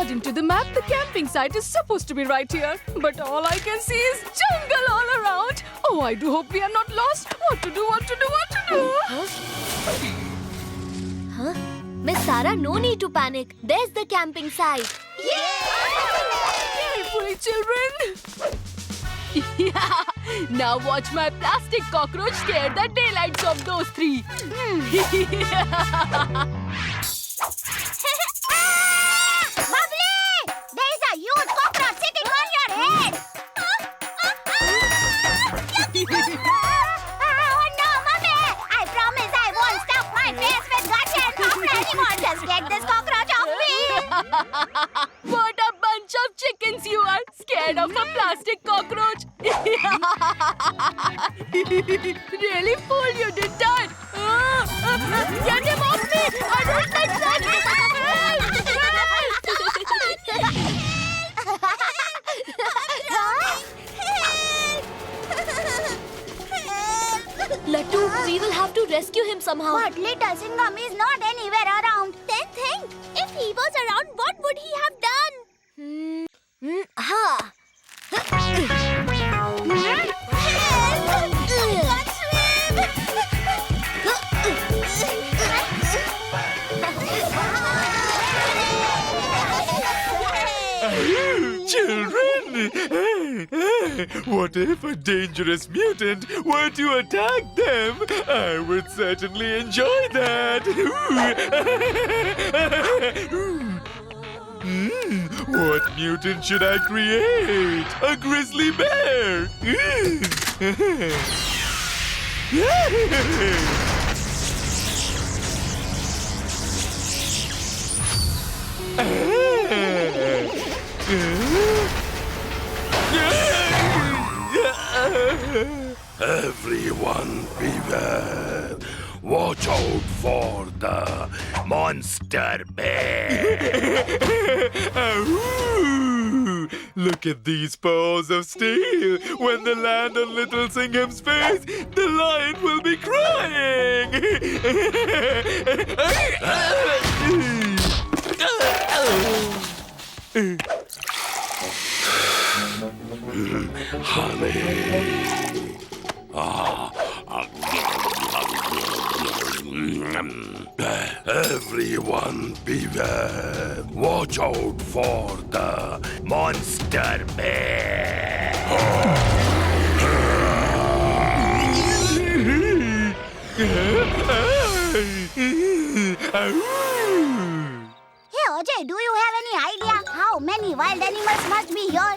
According to the map, the camping site is supposed to be right here. But all I can see is jungle all around. Oh, I do hope we are not lost. What to do, what to do, what to do? Huh? Miss Sarah, no need to panic. There's the camping site. Carefully, children. Yeah. Now watch my plastic cockroach scare the daylights of those three. Bubbly! There is a huge cockroach sitting on your head! Oh no, Mummy! I promise I won't stuff my face with guts and cockroach anymore. Just get this cockroach off me! What a bunch of chickens you are! Scared of a plastic cockroach? Really fool you, did that? Get him off me! I don't like that! Lattu, we will have to rescue him somehow. But little Singham is not anywhere around. Then think, if he was around, what would he have done? Ha! Children! What if a dangerous mutant were to attack them? I would certainly enjoy that! What mutant should I create? A grizzly bear! Everyone beware. Watch out for the monster bear. Ahoo! Look at these paws of steel. When they land on little Singham's face, the lion will be crying. Everyone beware. Watch out for the monster bear. Hey Ajay, do you have any idea how many wild animals must be here?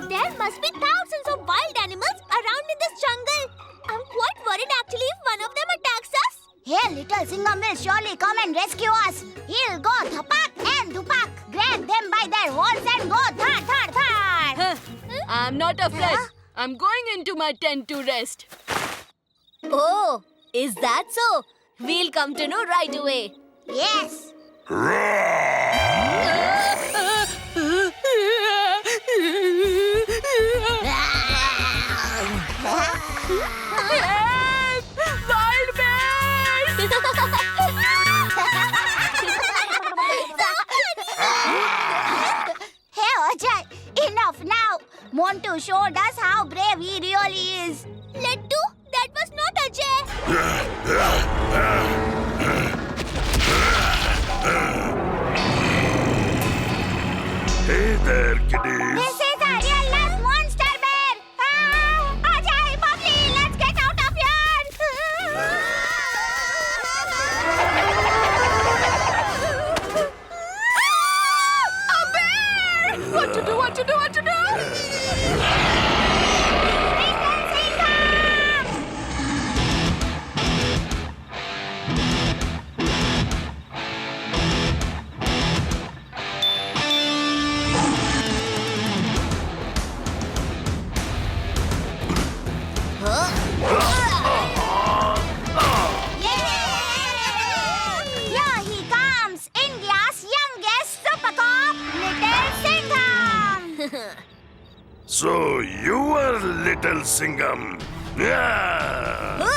There must be thousands of wild animals around in this jungle. I'm quite worried actually if one of them attacks us. Hey, little Singham will surely come and rescue us. He'll go thapak and thupak, grab them by their horns and go thar thar thar. I'm not afraid. I'm going into my tent to rest. Oh, is that so? We'll come to know right away. Yes. Help! Wild bears! Hey Ajay, enough now. Montu showed us how brave he really is. Lattu, that was not Ajay. Hey there, kiddies. This is a real life monster bear. Ajay, Bubbly, let's get out of here. A bear! What to do, what to do, what to do? Here he comes, India's youngest super cop, Little Singham. So you are little Singham. Yeah.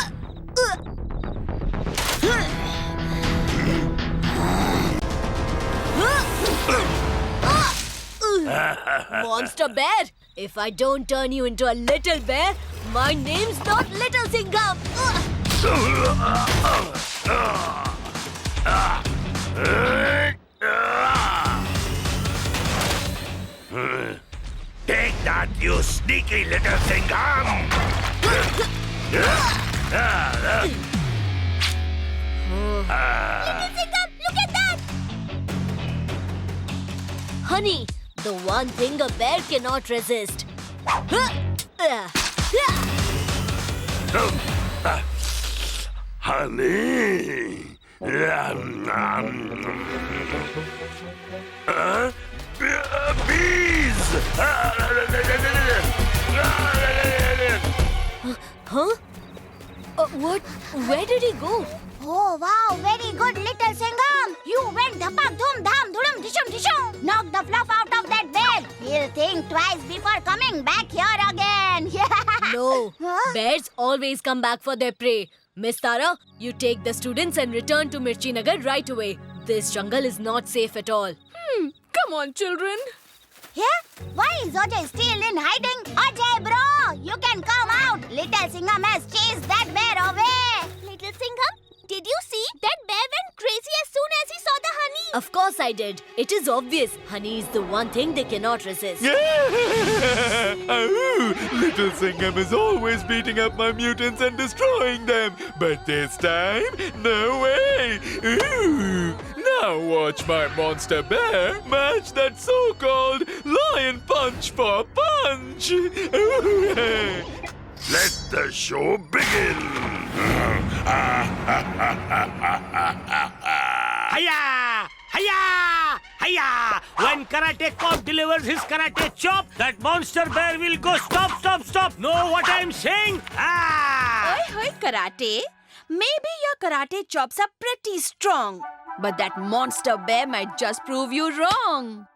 Monster Bear, if I don't turn you into a little bear, my name's not Little Singham. Take that, you sneaky little Singham! Singham, look at that! Honey, the one thing a bear cannot resist. Honey! Bees! Huh? What? Where did he go? Oh wow, very good, Little Singham. You went dhapak dhum dham dhudum dishum dishum. Knock the fluff out of that bear. He'll think twice before coming back here again. No. Huh? Bears always come back for their prey. Miss Tara, you take the students and return to Mirchi Nagar right away. This jungle is not safe at all. Come on, children. Yeah? Why is Ajay still in hiding? Ajay, bro, you can come out. Little Singham has chased that bear away. Little Singham, did you see? That bear went crazy as soon as he saw the honey. Of course I did. It is obvious. Honey is the one thing they cannot resist. Ooh, Little Singham is always beating up my mutants and destroying them. But this time, no way. Ooh. Now watch my monster bear match that so-called lion punch for punch. Ooh. Let the show begin! Hiya! Hiya! Hiya! When Karate Cop delivers his karate chop, that monster bear will go stop, stop, stop. Know what I'm saying? Ah! Oi, karate. Maybe your karate chops are pretty strong, but that monster bear might just prove you wrong.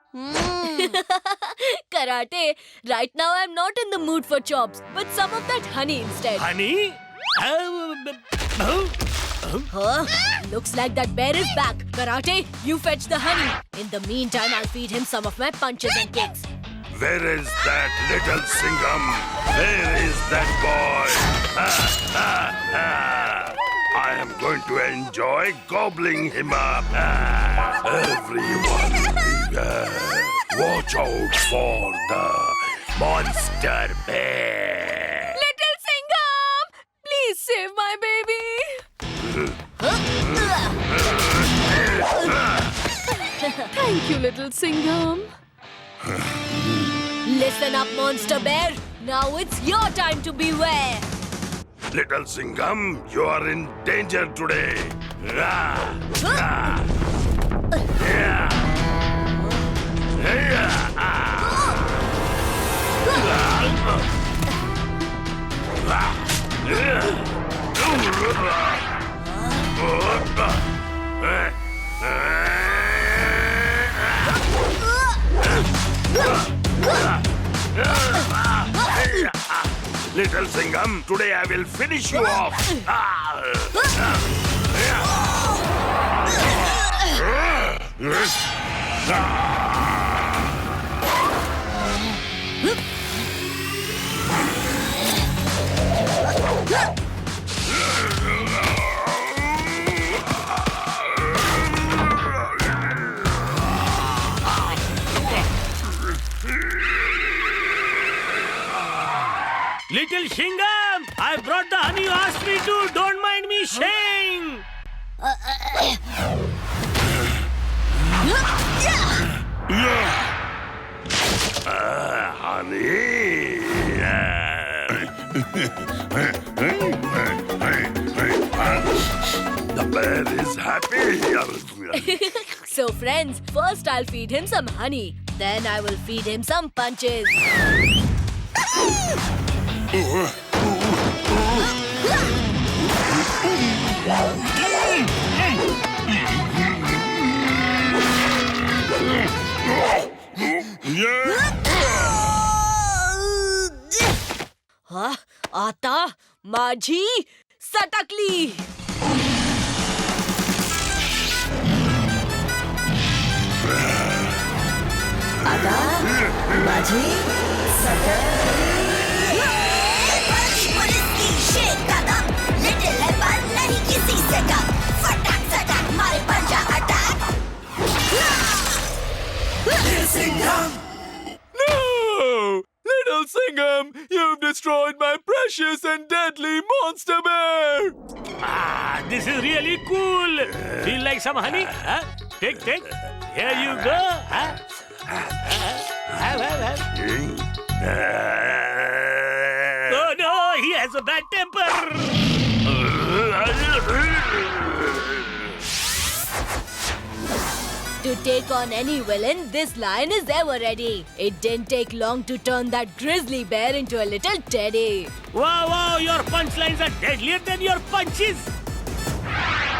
Karate, right now I'm not in the mood for chops, but some of that honey instead. Honey? Huh? Looks like that bear is back. Karate, you fetch the honey. In the meantime, I'll feed him some of my punches and kicks. Where is that little Singham? Where is that boy? I am going to enjoy gobbling him up. Everyone, watch out for the monster bear. Little Singham! Please save my baby. Thank you, Little Singham. Listen up, monster bear. Now it's your time to beware. Little Singham, you are in danger today. Little Singham, today I will finish you off. Little Singham, I brought the honey you asked me to. Don't mind me saying. Honey. The bear is happy. So friends, first I'll feed him some honey. Then I will feed him some punches. Huh? Ata, Majhi, Satakli. Ada, police की शेर कदम, little है पर नहीं किसी से कम, फटाक सटाक मारे पंजा attack. No! Little Singham, you've destroyed my precious and deadly monster bear! Ah, this is really cool. Feel like some honey? Huh? Take. Here you go. Huh? Have. Oh no, he has a bad temper. To take on any villain, this lion is ever ready. It didn't take long to turn that grizzly bear into a little teddy. Wow, your punchlines are deadlier than your punches.